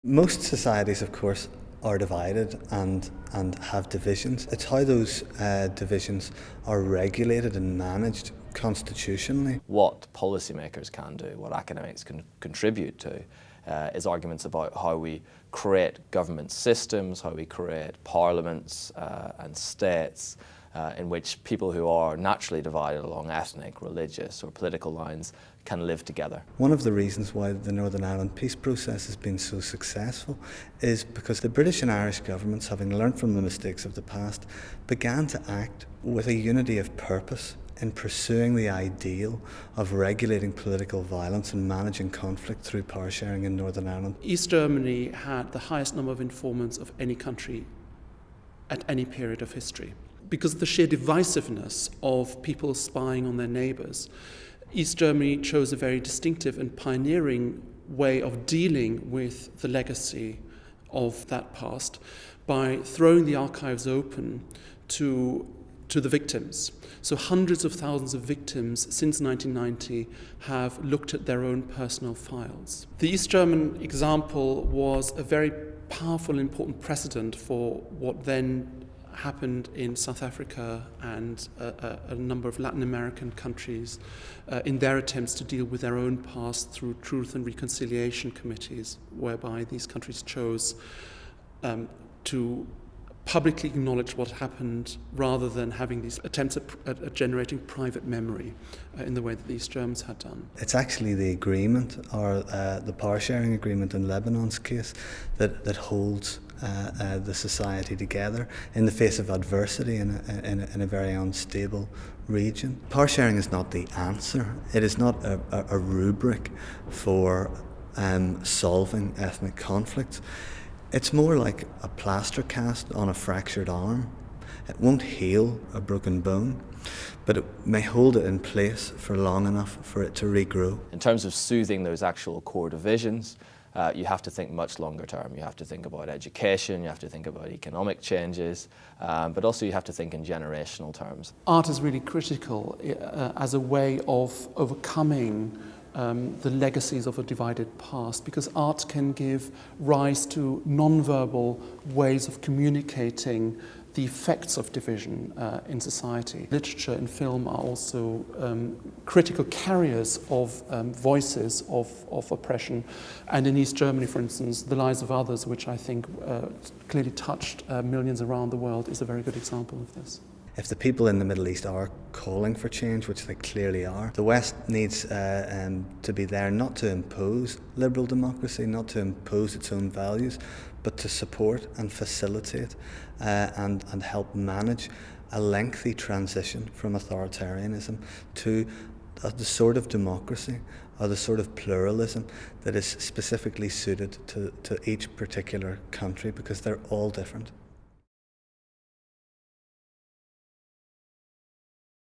Most societies, of course, are divided and have divisions. It's how those divisions are regulated and managed constitutionally. What policymakers can do, what academics can contribute to, is arguments about how we create government systems, how we create parliaments and states in which people who are naturally divided along ethnic, religious or political lines can live together. One of the reasons why the Northern Ireland peace process has been so successful is because the British and Irish governments, having learnt from the mistakes of the past, began to act with a unity of purpose in pursuing the ideal of regulating political violence and managing conflict through power sharing in Northern Ireland. East Germany had the highest number of informants of any country at any period of history. Because of the sheer divisiveness of people spying on their neighbours, East Germany chose a very distinctive and pioneering way of dealing with the legacy of that past by throwing the archives open to the victims. So hundreds of thousands of victims since 1990 have looked at their own personal files. The East German example was a very powerful and important precedent for what then happened in South Africa and a number of Latin American countries in their attempts to deal with their own past through truth and reconciliation committees, whereby these countries chose to publicly acknowledge what happened rather than having these attempts at generating private memory in the way that the East Germans had done. It's actually the agreement, or the power sharing agreement in Lebanon's case, that holds the society together in the face of adversity in a very unstable region. Power sharing is not the answer. It is not a rubric for solving ethnic conflicts. It's more like a plaster cast on a fractured arm. It won't heal a broken bone, but it may hold it in place for long enough for it to regrow. In terms of soothing those actual core divisions, you have to think much longer term. You have to think about education, you have to think about economic changes, but also you have to think in generational terms. Art is really critical as a way of overcoming the legacies of a divided past, because art can give rise to non-verbal ways of communicating the effects of division in society. Literature and film are also critical carriers of voices of oppression. And in East Germany, for instance, The Lives of Others, which I think clearly touched millions around the world, is a very good example of this. If the people in the Middle East are calling for change, which they clearly are, the West needs to be there not to impose liberal democracy, not to impose its own values, but to support and facilitate and help manage a lengthy transition from authoritarianism to the sort of democracy or the sort of pluralism that is specifically suited to each particular country, because they're all different.